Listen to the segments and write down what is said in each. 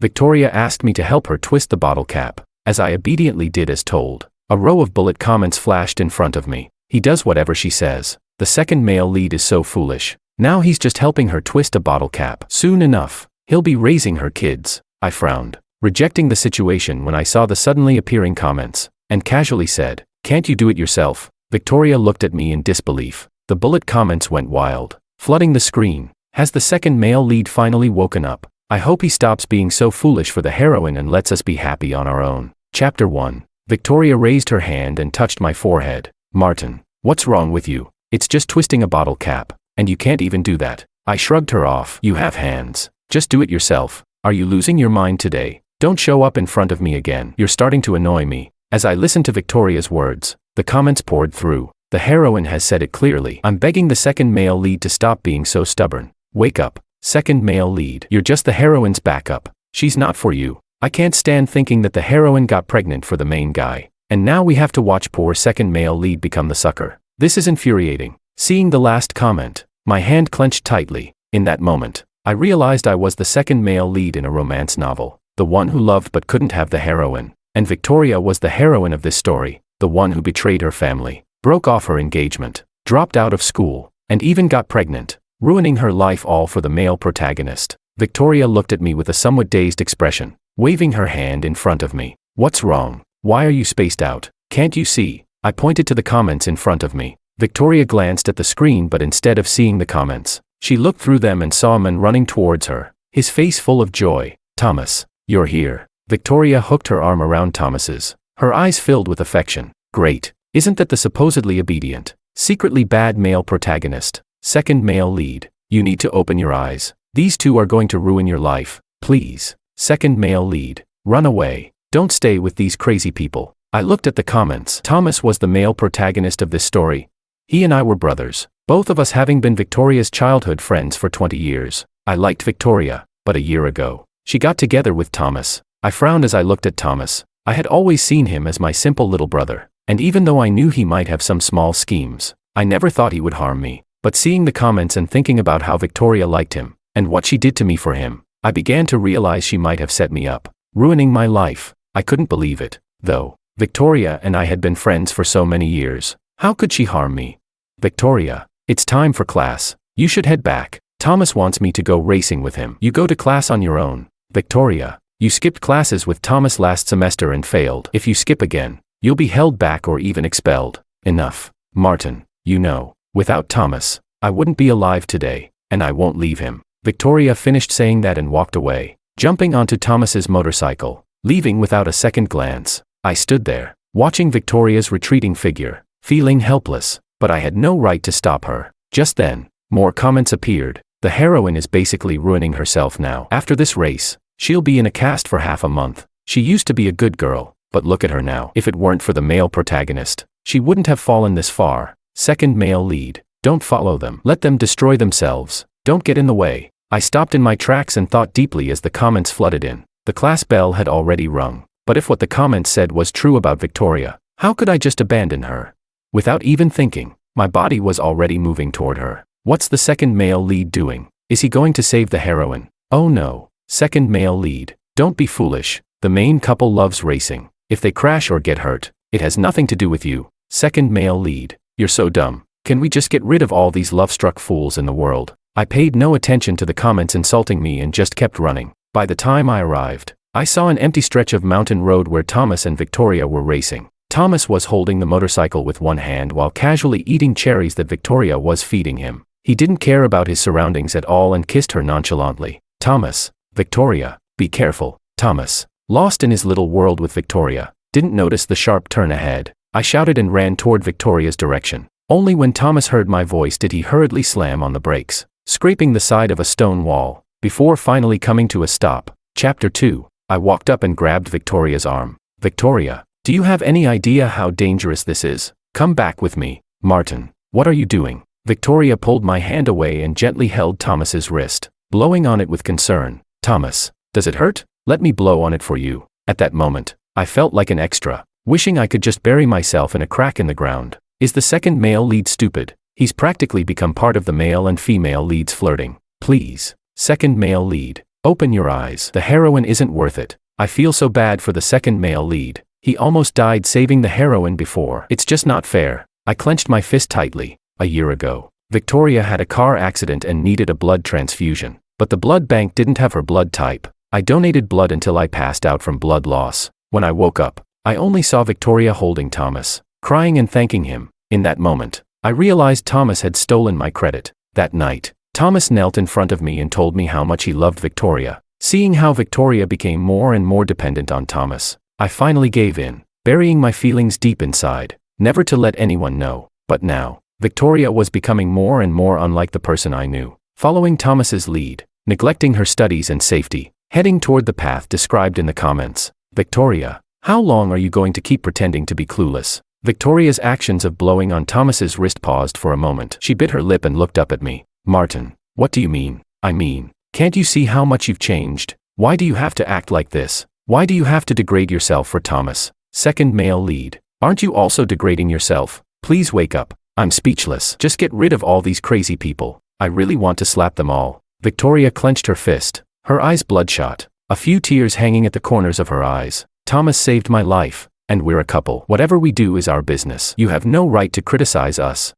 Victoria asked me to help her twist the bottle cap, as I obediently did as told. A row of bullet comments flashed in front of me. He does whatever she says. The second male lead is so foolish. Now he's just helping her twist a bottle cap. Soon enough, he'll be raising her kids. I frowned, rejecting the situation when I saw the suddenly appearing comments, and casually said, "Can't you do it yourself?" Victoria looked at me in disbelief. The bullet comments went wild, flooding the screen. Has the second male lead finally woken up? I hope he stops being so foolish for the heroine and lets us be happy on our own. Chapter 1. Victoria raised her hand and touched my forehead. "Martin, what's wrong with you? It's just twisting a bottle cap, and you can't even do that." I shrugged her off. "You have hands. Just do it yourself. Are you losing your mind today? Don't show up in front of me again. You're starting to annoy me." As I listened to Victoria's words, the comments poured through. The heroine has said it clearly. I'm begging the second male lead to stop being so stubborn. Wake up, second male lead. You're just the heroine's backup. She's not for you. I can't stand thinking that the heroine got pregnant for the main guy, and now we have to watch poor second male lead become the sucker. This is infuriating. Seeing the last comment, my hand clenched tightly. In that moment, I realized I was the second male lead in a romance novel, the one who loved but couldn't have the heroine. And Victoria was the heroine of this story, the one who betrayed her family, broke off her engagement, dropped out of school, and even got pregnant, ruining her life all for the male protagonist. Victoria looked at me with a somewhat dazed expression, waving her hand in front of me. "What's wrong? Why are you spaced out? Can't you see?" I pointed to the comments in front of me. Victoria glanced at the screen, but instead of seeing the comments, she looked through them and saw a man running towards her, his face full of joy. "Thomas, you're here." Victoria hooked her arm around Thomas's, her eyes filled with affection. "Great. Isn't that the supposedly obedient, secretly bad male protagonist, second male lead? You need to open your eyes. These two are going to ruin your life. Please, second male lead, run away. Don't stay with these crazy people." I looked at the comments. Thomas was the male protagonist of this story. He and I were brothers, both of us having been Victoria's childhood friends for 20 years. I liked Victoria, but a year ago, she got together with Thomas. I frowned as I looked at Thomas. I had always seen him as my simple little brother, and even though I knew he might have some small schemes, I never thought he would harm me. But seeing the comments and thinking about how Victoria liked him, and what she did to me for him, I began to realize she might have set me up, ruining my life. I couldn't believe it, though. Victoria and I had been friends for so many years. How could she harm me? "Victoria, it's time for class. You should head back. Thomas wants me to go racing with him." "You go to class on your own." "Victoria, you skipped classes with Thomas last semester and failed. If you skip again, you'll be held back or even expelled." "Enough, Martin. You know, without Thomas, I wouldn't be alive today, and I won't leave him." Victoria finished saying that and walked away, jumping onto Thomas's motorcycle, leaving without a second glance. I stood there, watching Victoria's retreating figure, feeling helpless, but I had no right to stop her. Just then, more comments appeared. "The heroine is basically ruining herself now. After this race, she'll be in a cast for half a month. She used to be a good girl, but look at her now. If it weren't for the male protagonist, she wouldn't have fallen this far." Second male lead, don't follow them. Let them destroy themselves. Don't get in the way. I stopped in my tracks and thought deeply as the comments flooded in. The class bell had already rung. But if what the comments said was true about Victoria, how could I just abandon her? Without even thinking, my body was already moving toward her. What's the second male lead doing? Is he going to save the heroine? Oh no. Second male lead, don't be foolish. The main couple loves racing. If they crash or get hurt, it has nothing to do with you. Second male lead, you're so dumb. Can we just get rid of all these love-struck fools in the world? I paid no attention to the comments insulting me and just kept running. By the time I arrived, I saw an empty stretch of mountain road where Thomas and Victoria were racing. Thomas was holding the motorcycle with one hand while casually eating cherries that Victoria was feeding him. He didn't care about his surroundings at all and kissed her nonchalantly. "Thomas, Victoria, be careful." Thomas, lost in his little world with Victoria, didn't notice the sharp turn ahead. I shouted and ran toward Victoria's direction. Only when Thomas heard my voice did he hurriedly slam on the brakes, scraping the side of a stone wall, before finally coming to a stop. Chapter 2. I walked up and grabbed Victoria's arm. "Victoria, do you have any idea how dangerous this is? Come back with me." "Martin, what are you doing?" Victoria pulled my hand away and gently held Thomas's wrist, blowing on it with concern. "Thomas, does it hurt? Let me blow on it for you." At that moment, I felt like an extra, wishing I could just bury myself in a crack in the ground. Is the second male lead stupid? He's practically become part of the male and female leads flirting. Please, second male lead, Open your eyes. The heroine isn't worth it. I feel so bad for the second male lead. He almost died saving the heroine before. It's just not fair. I clenched my fist tightly. A year ago, Victoria had a car accident and needed a blood transfusion. But the blood bank didn't have her blood type. I donated blood until I passed out from blood loss. When I woke up, I only saw Victoria holding Thomas, crying and thanking him. In that moment, I realized Thomas had stolen my credit. That night, Thomas knelt in front of me and told me how much he loved Victoria. Seeing how Victoria became more and more dependent on Thomas, I finally gave in, burying my feelings deep inside, never to let anyone know. But now, Victoria was becoming more and more unlike the person I knew, following Thomas's lead, neglecting her studies and safety, heading toward the path described in the comments. Victoria, how long are you going to keep pretending to be clueless? Victoria's actions of blowing on Thomas's wrist paused for a moment. She bit her lip and looked up at me. Martin, what do you mean? I mean, can't you see how much you've changed? Why do you have to act like this? Why do you have to degrade yourself for Thomas? Second male lead. Aren't you also degrading yourself? Please wake up. I'm speechless. Just get rid of all these crazy people. I really want to slap them all. Victoria clenched her fist, her eyes bloodshot, a few tears hanging at the corners of her eyes. Thomas saved my life, and we're a couple. Whatever we do is our business. You have no right to criticize us.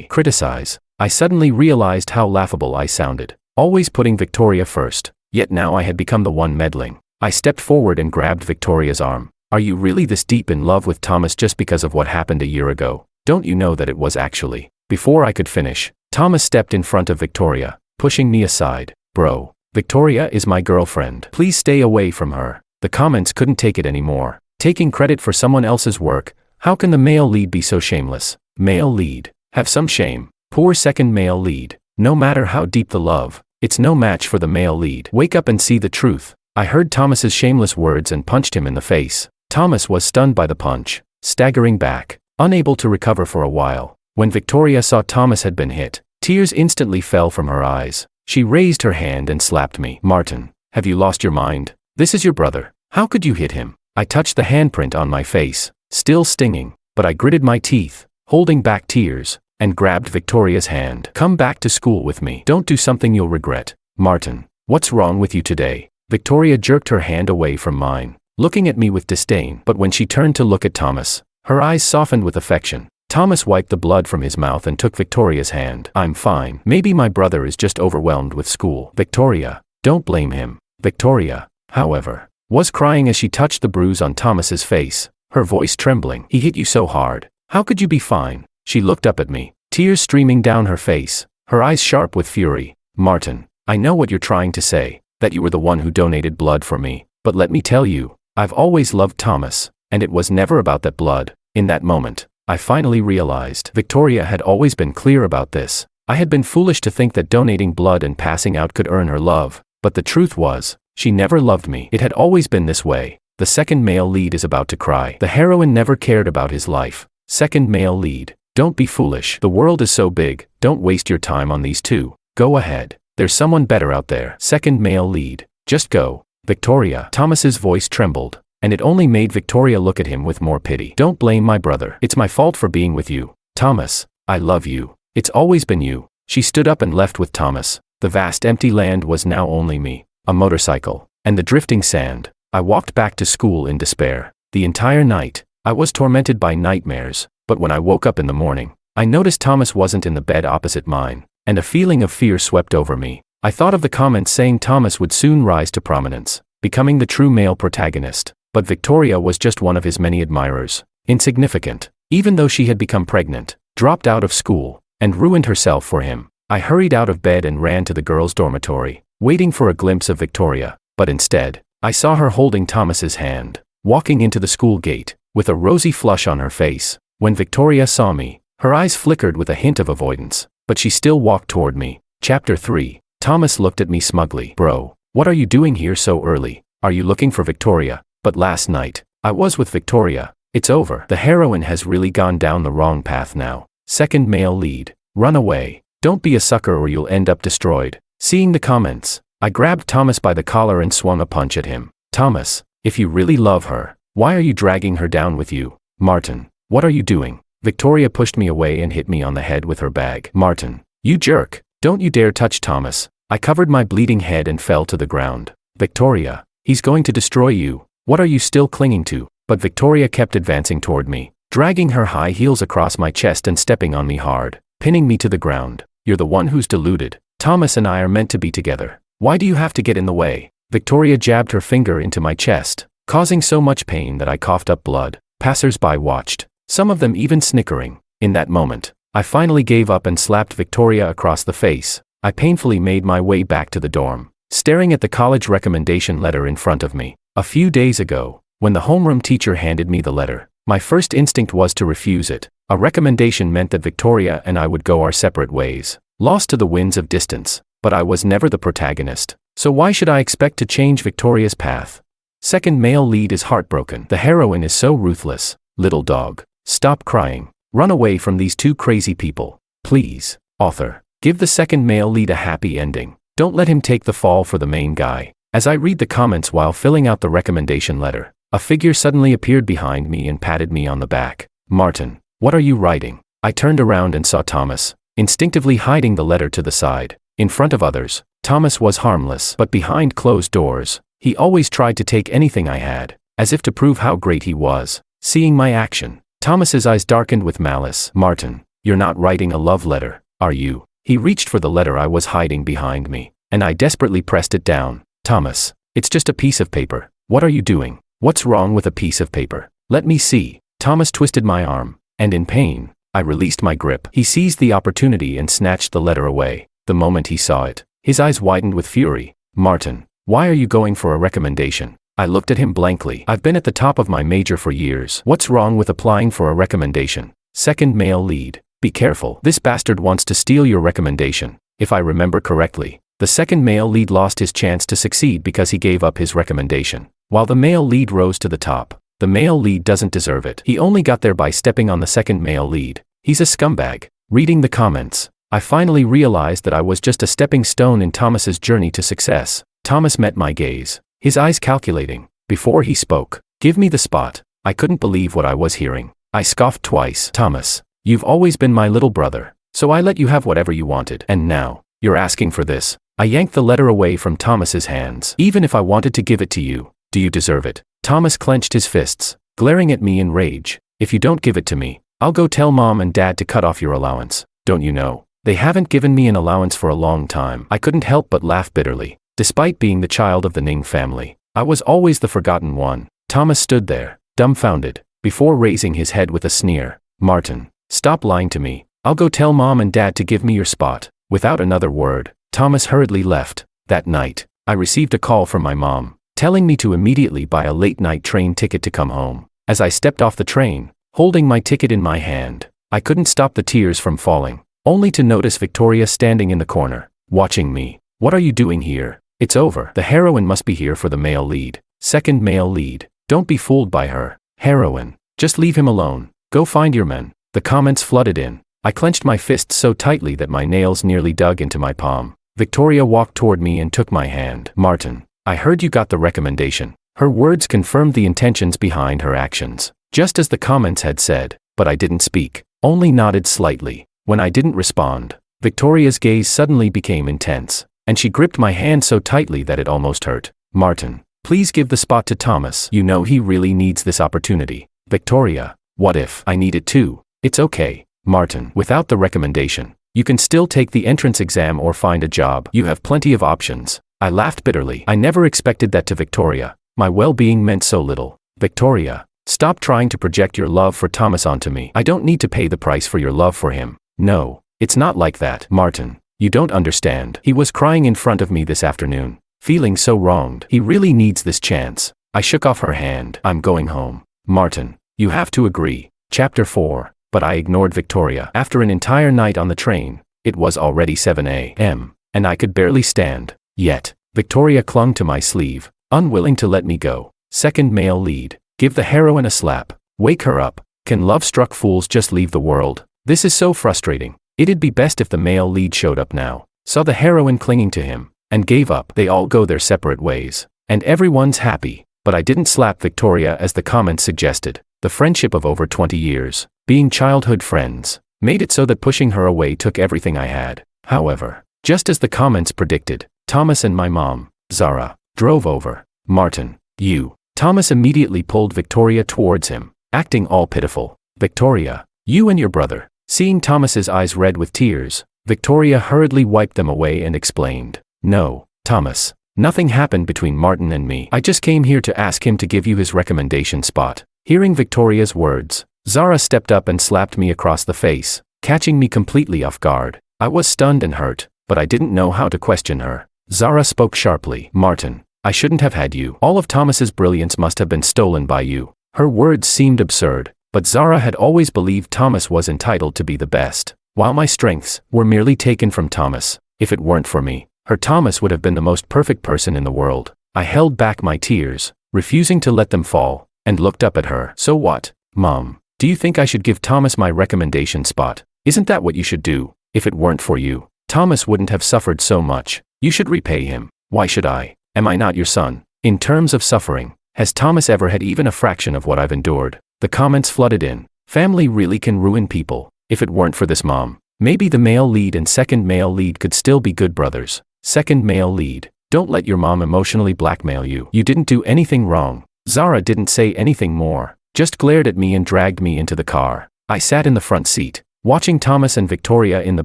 Criticize. I suddenly realized how laughable I sounded, always putting Victoria first, yet now I had become the one meddling. I stepped forward and grabbed Victoria's arm. Are you really this deep in love with Thomas just because of what happened a year ago? Don't you know that it was actually? Before I could finish, Thomas stepped in front of Victoria, pushing me aside. Bro, Victoria is my girlfriend. Please stay away from her. The comments couldn't take it anymore. Taking credit for someone else's work, how can the male lead be so shameless? Male lead, have some shame. Poor second male lead. No matter how deep the love, it's no match for the male lead. Wake up and see the truth. I heard Thomas's shameless words and punched him in the face. Thomas was stunned by the punch, staggering back, unable to recover for a while. When Victoria saw Thomas had been hit, tears instantly fell from her eyes. She raised her hand and slapped me. Martin, have you lost your mind? This is your brother. How could you hit him? I touched the handprint on my face, still stinging, but I gritted my teeth, holding back tears, and grabbed Victoria's hand. Come back to school with me. Don't do something you'll regret. Martin, what's wrong with you today? Victoria jerked her hand away from mine, looking at me with disdain. But when she turned to look at Thomas, her eyes softened with affection. Thomas wiped the blood from his mouth and took Victoria's hand. I'm fine. Maybe my brother is just overwhelmed with school. Victoria, don't blame him. Victoria, however, was crying as she touched the bruise on Thomas's face, her voice trembling. He hit you so hard. How could you be fine? She looked up at me, tears streaming down her face, her eyes sharp with fury. Martin, I know what you're trying to say, that you were the one who donated blood for me, but let me tell you, I've always loved Thomas, and it was never about that blood. In that moment, I finally realized Victoria had always been clear about this. I had been foolish to think that donating blood and passing out could earn her love, but the truth was, she never loved me. It had always been this way. The second male lead is about to cry. The heroine never cared about his life. Second male lead, don't be foolish. The world is so big, don't waste your time on these two. Go ahead. There's someone better out there. Second male lead, just go. Victoria. Thomas's voice trembled, and it only made Victoria look at him with more pity. Don't blame my brother. It's my fault for being with you. Thomas, I love you. It's always been you. She stood up and left with Thomas. The vast empty land was now only me, a motorcycle, and the drifting sand. I walked back to school in despair. The entire night, I was tormented by nightmares, but when I woke up in the morning, I noticed Thomas wasn't in the bed opposite mine, and a feeling of fear swept over me. I thought of the comments saying Thomas would soon rise to prominence, becoming the true male protagonist, but Victoria was just one of his many admirers, insignificant, even though she had become pregnant, dropped out of school, and ruined herself for him. I hurried out of bed and ran to the girls' dormitory, waiting for a glimpse of Victoria, but instead, I saw her holding Thomas's hand, walking into the school gate, with a rosy flush on her face. When Victoria saw me, her eyes flickered with a hint of avoidance, but she still walked toward me. Chapter 3. Thomas looked at me smugly. Bro, what are you doing here so early? Are you looking for Victoria? But last night, I was with Victoria. It's over. The heroine has really gone down the wrong path now. Second male lead. Run away. Don't be a sucker or you'll end up destroyed. Seeing the comments, I grabbed Thomas by the collar and swung a punch at him. Thomas, if you really love her, why are you dragging her down with you? Martin, what are you doing? Victoria pushed me away and hit me on the head with her bag. Martin, you jerk. Don't you dare touch Thomas. I covered my bleeding head and fell to the ground. Victoria, he's going to destroy you. What are you still clinging to? But Victoria kept advancing toward me, dragging her high heels across my chest and stepping on me hard, pinning me to the ground. You're the one who's deluded. Thomas and I are meant to be together. Why do you have to get in the way? Victoria jabbed her finger into my chest, causing so much pain that I coughed up blood. Passers-by watched, some of them even snickering. In that moment, I finally gave up and slapped Victoria across the face. I painfully made my way back to the dorm, staring at the college recommendation letter in front of me. A few days ago, when the homeroom teacher handed me the letter, my first instinct was to refuse it. A recommendation meant that Victoria and I would go our separate ways, lost to the winds of distance. But I was never the protagonist, so why should I expect to change Victoria's path? Second male lead is heartbroken. The heroine is so ruthless. Little dog, stop crying. Run away from these two crazy people. Please, author, give the second male lead a happy ending. Don't let him take the fall for the main guy. As I read the comments while filling out the recommendation letter, a figure suddenly appeared behind me and patted me on the back. Martin, what are you writing? I turned around and saw Thomas, instinctively hiding the letter to the side. In front of others, Thomas was harmless, but behind closed doors, he always tried to take anything I had, as if to prove how great he was. Seeing my action, Thomas's eyes darkened with malice. Martin, you're not writing a love letter, are you? He reached for the letter I was hiding behind me, and I desperately pressed it down. Thomas, it's just a piece of paper. What are you doing? What's wrong with a piece of paper? Let me see. Thomas twisted my arm, and in pain, I released my grip. He seized the opportunity and snatched the letter away. The moment he saw it, his eyes widened with fury. Martin, why are you going for a recommendation? I looked at him blankly. I've been at the top of my major for years. What's wrong with applying for a recommendation? Second male lead, be careful. This bastard wants to steal your recommendation. If I remember correctly, the second male lead lost his chance to succeed because he gave up his recommendation, while the male lead rose to the top. The male lead doesn't deserve it. He only got there by stepping on the second male lead. He's a scumbag. Reading the comments, I finally realized that I was just a stepping stone in Thomas's journey to success. Thomas met my gaze, his eyes calculating. Before he spoke, give me the spot. I couldn't believe what I was hearing. I scoffed twice. Thomas, you've always been my little brother, so I let you have whatever you wanted. And now, you're asking for this. I yanked the letter away from Thomas's hands. Even if I wanted to give it to you, do you deserve it? Thomas clenched his fists, glaring at me in rage. If you don't give it to me, I'll go tell Mom and Dad to cut off your allowance. Don't you know? They haven't given me an allowance for a long time. I couldn't help but laugh bitterly. Despite being the child of the Ning family, I was always the forgotten one. Thomas stood there, dumbfounded, before raising his head with a sneer. Martin, stop lying to me. I'll go tell Mom and Dad to give me your spot. Without another word, Thomas hurriedly left. That night, I received a call from my mom, telling me to immediately buy a late-night train ticket to come home. As I stepped off the train, holding my ticket in my hand, I couldn't stop the tears from falling, only to notice Victoria standing in the corner, watching me. What are you doing here? It's over. The heroine must be here for the male lead. Second male lead. Don't be fooled by her. Heroine, just leave him alone. Go find your men. The comments flooded in. I clenched my fists so tightly that my nails nearly dug into my palm. Victoria walked toward me and took my hand. Martin, I heard you got the recommendation. Her words confirmed the intentions behind her actions, just as the comments had said, but I didn't speak, only nodded slightly. When I didn't respond, Victoria's gaze suddenly became intense, and she gripped my hand so tightly that it almost hurt. Martin, please give the spot to Thomas. You know he really needs this opportunity. Victoria, what if I need it too? It's okay, Martin. Without the recommendation, you can still take the entrance exam or find a job. You have plenty of options. I laughed bitterly. I never expected that to Victoria. My well-being meant so little. Victoria, stop trying to project your love for Thomas onto me. I don't need to pay the price for your love for him. No, it's not like that. Martin, you don't understand. He was crying in front of me this afternoon, feeling so wronged. He really needs this chance. I shook off her hand. I'm going home. Martin, you have to agree. Chapter 4. But I ignored Victoria. After an entire night on the train, it was already 7 a.m., and I could barely stand. Yet, Victoria clung to my sleeve, unwilling to let me go. Second male lead. Give the heroine a slap. Wake her up. Can love-struck fools just leave the world? This is so frustrating. It'd be best if the male lead showed up now, saw the heroine clinging to him, and gave up. They all go their separate ways, and everyone's happy. But I didn't slap Victoria as the comments suggested. The friendship of over 20 years, being childhood friends, made it so that pushing her away took everything I had. However, Just as the comments predicted, Thomas and my mom, Zara, drove over. Martin, you. Thomas immediately pulled Victoria towards him, acting all pitiful. Victoria, you and your brother. Seeing Thomas's eyes red with tears, Victoria hurriedly wiped them away and explained. No, Thomas. Nothing happened between Martin and me. I just came here to ask him to give you his recommendation spot. Hearing Victoria's words, Zara stepped up and slapped me across the face, catching me completely off guard. I was stunned and hurt, but I didn't know how to question her. Zara spoke sharply. Martin, I shouldn't have had you. All of Thomas's brilliance must have been stolen by you. Her words seemed absurd, but Zara had always believed Thomas was entitled to be the best, while my strengths were merely taken from Thomas. If it weren't for me, her Thomas would have been the most perfect person in the world. I held back my tears, refusing to let them fall, and looked up at her. So what, Mom? Do you think I should give Thomas my recommendation spot? Isn't that what you should do? If it weren't for you, Thomas wouldn't have suffered so much. You should repay him. Why should I? Am I not your son? In terms of suffering, has Thomas ever had even a fraction of what I've endured? The comments flooded in. Family really can ruin people. If it weren't for this mom, maybe the male lead and second male lead could still be good brothers. Second male lead, don't let your mom emotionally blackmail you. You didn't do anything wrong. Zara didn't say anything more, just glared at me and dragged me into the car. I sat in the front seat, watching Thomas and Victoria in the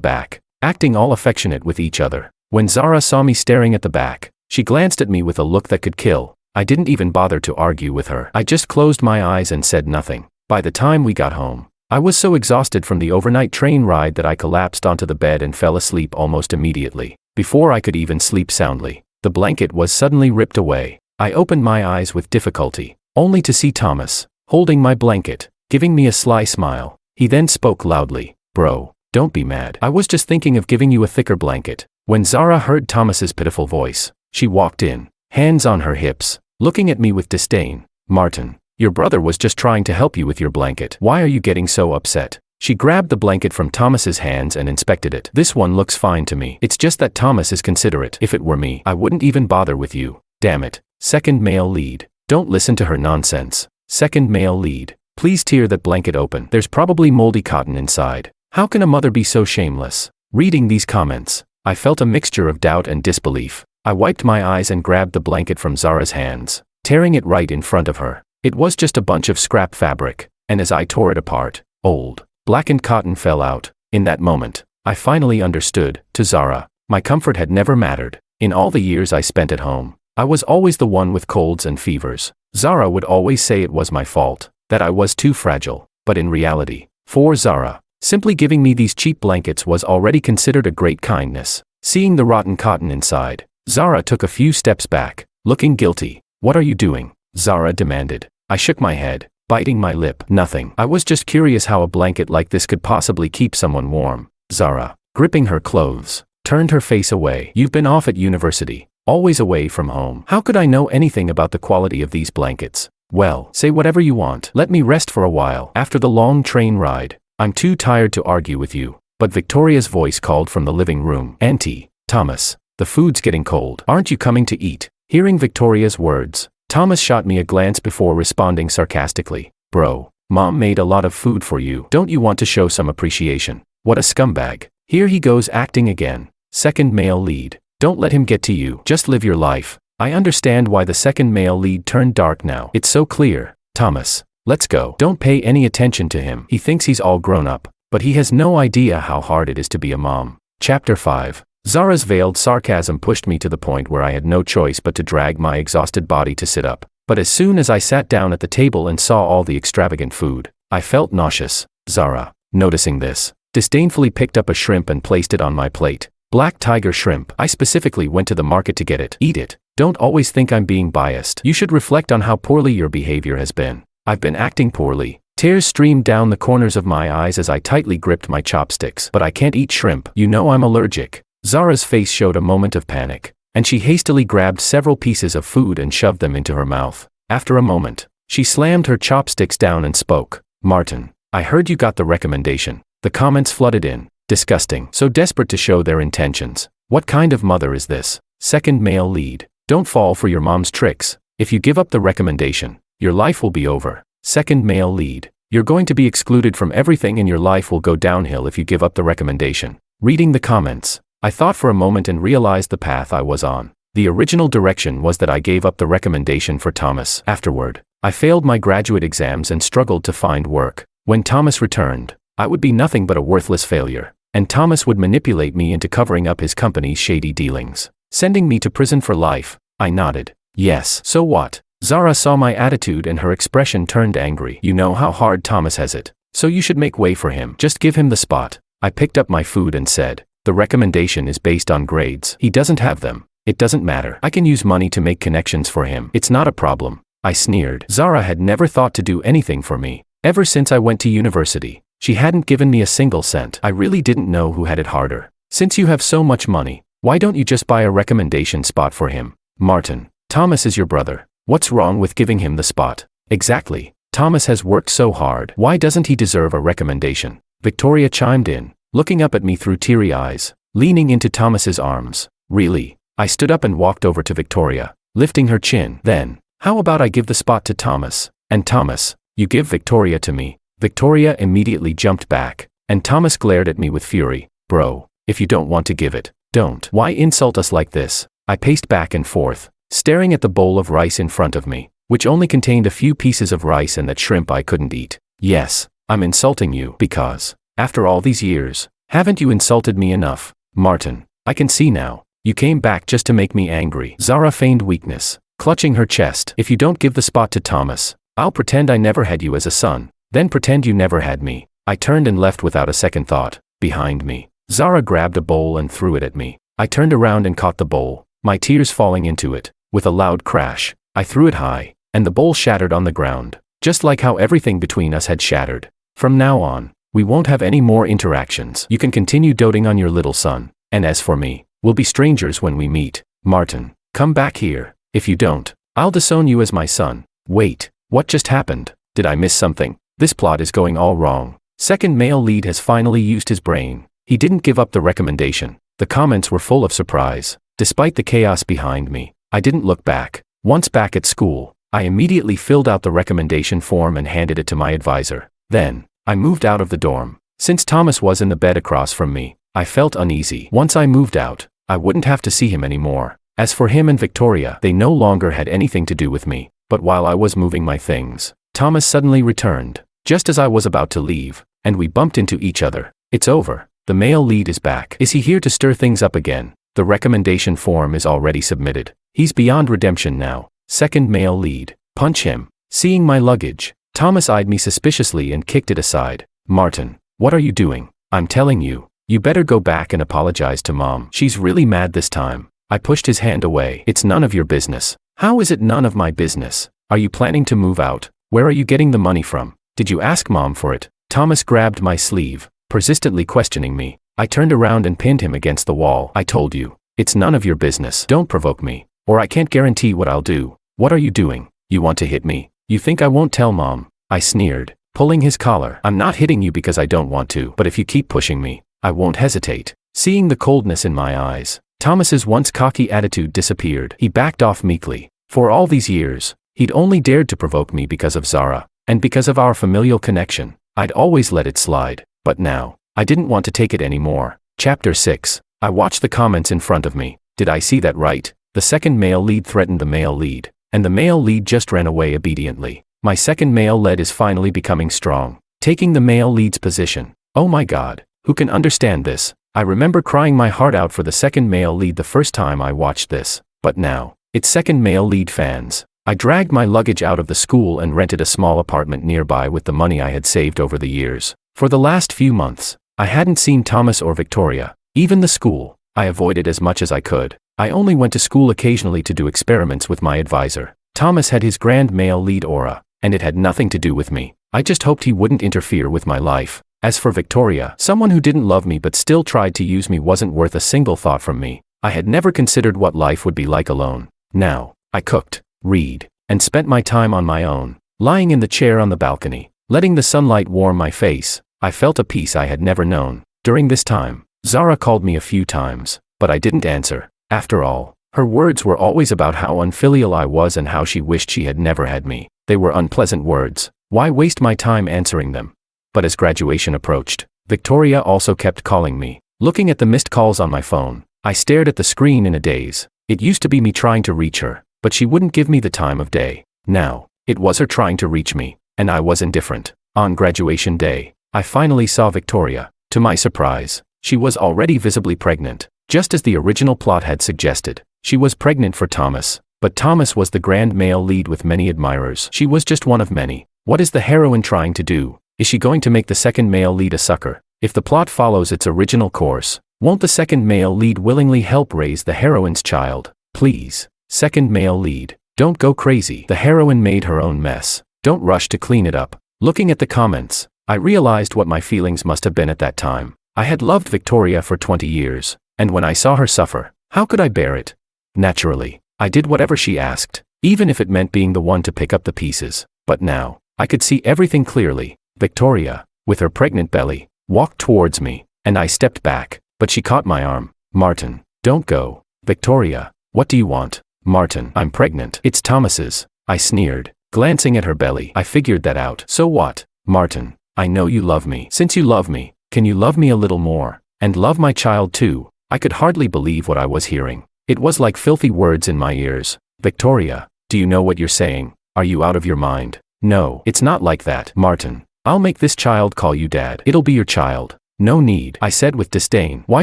back, acting all affectionate with each other. When Zara saw me staring at the back, she glanced at me with a look that could kill. I didn't even bother to argue with her. I just closed my eyes and said nothing. By the time we got home, I was so exhausted from the overnight train ride that I collapsed onto the bed and fell asleep almost immediately. Before I could even sleep soundly, the blanket was suddenly ripped away. I opened my eyes with difficulty, only to see Thomas, holding my blanket, giving me a sly smile. He then spoke loudly. Bro, don't be mad. I was just thinking of giving you a thicker blanket. When Zara heard Thomas's pitiful voice, she walked in, hands on her hips, looking at me with disdain. Martin, your brother was just trying to help you with your blanket. Why are you getting so upset? She grabbed the blanket from Thomas's hands and inspected it. This one looks fine to me. It's just that Thomas is considerate. If it were me, I wouldn't even bother with you. Damn it. Second male lead. Don't listen to her nonsense. Second male lead. Please tear that blanket open. There's probably moldy cotton inside. How can a mother be so shameless? Reading these comments, I felt a mixture of doubt and disbelief. I wiped my eyes and grabbed the blanket from Zara's hands, tearing it right in front of her. It was just a bunch of scrap fabric, and as I tore it apart, old, blackened cotton fell out. In that moment, I finally understood. To Zara, my comfort had never mattered. In all the years I spent at home, I was always the one with colds and fevers. Zara would always say it was my fault, that I was too fragile. But in reality, for Zara, simply giving me these cheap blankets was already considered a great kindness. Seeing the rotten cotton inside, Zara took a few steps back, looking guilty. What are you doing? Zara demanded. I shook my head, biting my lip. Nothing. I was just curious how a blanket like this could possibly keep someone warm. Zara, gripping her clothes, turned her face away. You've been off at university, always away from home. How could I know anything about the quality of these blankets? Well, say whatever you want. Let me rest for a while. After the long train ride, I'm too tired to argue with you. But Victoria's voice called from the living room. Auntie, Thomas, the food's getting cold. Aren't you coming to eat? Hearing Victoria's words, Thomas shot me a glance before responding sarcastically. Bro, Mom made a lot of food for you. Don't you want to show some appreciation? What a scumbag. Here he goes acting again. Second male lead. Don't let him get to you. Just live your life. I understand why the second male lead turned dark now. It's so clear. Thomas, let's go. Don't pay any attention to him. He thinks he's all grown up, but he has no idea how hard it is to be a mom. Chapter 5. Zara's veiled sarcasm pushed me to the point where I had no choice but to drag my exhausted body to sit up. But as soon as I sat down at the table and saw all the extravagant food, I felt nauseous. Zara, noticing this, disdainfully picked up a shrimp and placed it on my plate. Black tiger shrimp. I specifically went to the market to get it. Eat it. Don't always think I'm being biased. You should reflect on how poorly your behavior has been. I've been acting poorly. Tears streamed down the corners of my eyes as I tightly gripped my chopsticks. But I can't eat shrimp. You know I'm allergic. Zara's face showed a moment of panic, and she hastily grabbed several pieces of food and shoved them into her mouth. After a moment, she slammed her chopsticks down and spoke. Martin, I heard you got the recommendation. The comments flooded in. Disgusting. So desperate to show their intentions. What kind of mother is this? Second male lead. Don't fall for your mom's tricks. If you give up the recommendation, your life will be over. Second male lead. You're going to be excluded from everything and your life will go downhill if you give up the recommendation. Reading the comments, I thought for a moment and realized the path I was on. The original direction was that I gave up the recommendation for Thomas. Afterward, I failed my graduate exams and struggled to find work. When Thomas returned, I would be nothing but a worthless failure, and Thomas would manipulate me into covering up his company's shady dealings, sending me to prison for life. I nodded. Yes, so what? Zara saw my attitude and her expression turned angry. You know how hard Thomas has it, so you should make way for him. Just give him the spot. I picked up my food and said, the recommendation is based on grades. He doesn't have them. It doesn't matter. I can use money to make connections for him. It's not a problem. I sneered. Zara had never thought to do anything for me. Ever since I went to university, she hadn't given me a single cent. I really didn't know who had it harder. Since you have so much money, why don't you just buy a recommendation spot for him? Martin, Thomas is your brother. What's wrong with giving him the spot? Exactly. Thomas has worked so hard. Why doesn't he deserve a recommendation? Victoria chimed in, looking up at me through teary eyes, leaning into Thomas's arms. Really? I stood up and walked over to Victoria, lifting her chin. Then, how about I give the spot to Thomas? And Thomas, you give Victoria to me. Victoria immediately jumped back, and Thomas glared at me with fury. Bro, if you don't want to give it, don't. Why insult us like this? I paced back and forth, staring at the bowl of rice in front of me, which only contained a few pieces of rice and that shrimp I couldn't eat. Yes, I'm insulting you because, after all these years, haven't you insulted me enough? Martin, I can see now. You came back just to make me angry. Zara feigned weakness, clutching her chest. If you don't give the spot to Thomas, I'll pretend I never had you as a son, then pretend you never had me. I turned and left without a second thought. Behind me, Zara grabbed a bowl and threw it at me. I turned around and caught the bowl, my tears falling into it. With a loud crash, I threw it high, and the bowl shattered on the ground, just like how everything between us had shattered. From now on, we won't have any more interactions. You can continue doting on your little son, and as for me, we'll be strangers when we meet. Martin, come back here. If you don't, I'll disown you as my son. Wait, what just happened? Did I miss something? This plot is going all wrong. Second male lead has finally used his brain. He didn't give up the recommendation. The comments were full of surprise. Despite the chaos behind me, I didn't look back. Once back at school, I immediately filled out the recommendation form and handed it to my advisor. Then, I moved out of the dorm. Since Thomas was in the bed across from me, I felt uneasy. Once I moved out, I wouldn't have to see him anymore. As for him and Victoria, they no longer had anything to do with me. But while I was moving my things, Thomas suddenly returned, just as I was about to leave, and we bumped into each other. It's over. The male lead is back. Is he here to stir things up again? The recommendation form is already submitted. He's beyond redemption now. Second male lead. Punch him. Seeing my luggage, Thomas eyed me suspiciously and kicked it aside. Martin, what are you doing? I'm telling you. You better go back and apologize to Mom. She's really mad this time. I pushed his hand away. It's none of your business. How is it none of my business? Are you planning to move out? Where are you getting the money from? Did you ask Mom for it? Thomas grabbed my sleeve, persistently questioning me. I turned around and pinned him against the wall. I told you. It's none of your business. Don't provoke me, or I can't guarantee what I'll do. What are you doing? You want to hit me? You think I won't tell Mom? I sneered, pulling his collar. I'm not hitting you because I don't want to, but if you keep pushing me, I won't hesitate. Seeing the coldness in my eyes, Thomas's once cocky attitude disappeared. He backed off meekly. For all these years, he'd only dared to provoke me because of Zara, and because of our familial connection. I'd always let it slide, but now, I didn't want to take it anymore. Chapter 6. I watched the comments in front of me. Did I see that right? The second male lead threatened the male lead, and the male lead just ran away obediently. My second male lead is finally becoming strong, taking the male lead's position. Oh my God. Who can understand this? I remember crying my heart out for the second male lead the first time I watched this, but now, it's second male lead fans. I dragged my luggage out of the school and rented a small apartment nearby with the money I had saved over the years. For the last few months, I hadn't seen Thomas or Victoria. Even the school, I avoided as much as I could. I only went to school occasionally to do experiments with my advisor. Thomas had his grand male lead aura, and it had nothing to do with me. I just hoped he wouldn't interfere with my life. As for Victoria, someone who didn't love me but still tried to use me wasn't worth a single thought from me. I had never considered what life would be like alone. Now, I cooked, read, and spent my time on my own, lying in the chair on the balcony, letting the sunlight warm my face. I felt a peace I had never known. During this time, Zara called me a few times, but I didn't answer. After all, her words were always about how unfilial I was and how she wished she had never had me. They were unpleasant words. Why waste my time answering them? But as graduation approached, Victoria also kept calling me. Looking at the missed calls on my phone, I stared at the screen in a daze. It used to be me trying to reach her, but she wouldn't give me the time of day. Now, it was her trying to reach me, and I was indifferent. On graduation day, I finally saw Victoria. To my surprise, she was already visibly pregnant. Just as the original plot had suggested, she was pregnant for Thomas, but Thomas was the grand male lead with many admirers. She was just one of many. What is the heroine trying to do? Is she going to make the second male lead a sucker? If the plot follows its original course, won't the second male lead willingly help raise the heroine's child? Please, second male lead, don't go crazy. The heroine made her own mess. Don't rush to clean it up. Looking at the comments, I realized what my feelings must have been at that time. I had loved Victoria for 20 years, and when I saw her suffer, how could I bear it? Naturally, I did whatever she asked, even if it meant being the one to pick up the pieces. But now, I could see everything clearly. Victoria, with her pregnant belly, walked towards me, and I stepped back, but she caught my arm. Martin, don't go. Victoria, what do you want? Martin, I'm pregnant. It's Thomas's. I sneered, glancing at her belly. I figured that out. So what? Martin, I know you love me. Since you love me, can you love me a little more? And love my child too? I could hardly believe what I was hearing. It was like filthy words in my ears. Victoria, do you know what you're saying? Are you out of your mind? No, it's not like that. Martin, I'll make this child call you dad. It'll be your child. No need, I said with disdain. Why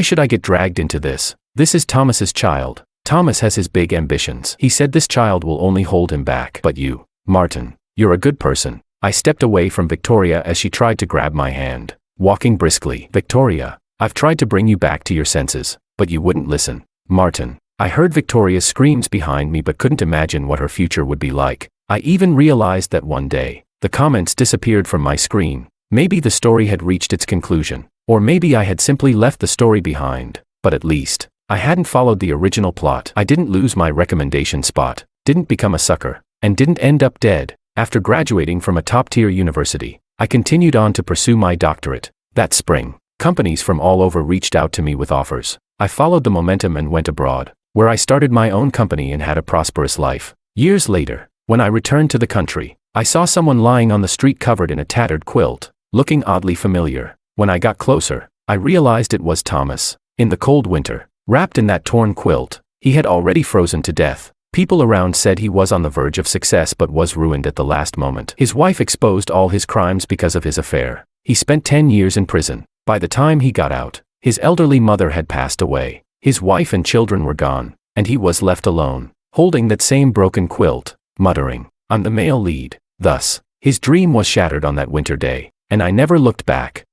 should I get dragged into this? This is Thomas's child. Thomas has his big ambitions. He said this child will only hold him back. But you, Martin, you're a good person. I stepped away from Victoria as she tried to grab my hand, walking briskly. Victoria, I've tried to bring you back to your senses, but you wouldn't listen. Martin, I heard Victoria's screams behind me but couldn't imagine what her future would be like. I even realized that one day, the comments disappeared from my screen. Maybe the story had reached its conclusion, or maybe I had simply left the story behind, but at least, I hadn't followed the original plot. I didn't lose my recommendation spot, didn't become a sucker, and didn't end up dead. After graduating from a top-tier university, I continued on to pursue my doctorate. That spring, companies from all over reached out to me with offers. I followed the momentum and went abroad, where I started my own company and had a prosperous life. Years later, when I returned to the country, I saw someone lying on the street covered in a tattered quilt, looking oddly familiar. When I got closer, I realized it was Thomas. In the cold winter, wrapped in that torn quilt, he had already frozen to death. People around said he was on the verge of success but was ruined at the last moment. His wife exposed all his crimes because of his affair. He spent 10 years in prison. By the time he got out, his elderly mother had passed away. His wife and children were gone, and he was left alone, holding that same broken quilt, muttering, "I'm the male lead." Thus, his dream was shattered on that winter day, and I never looked back.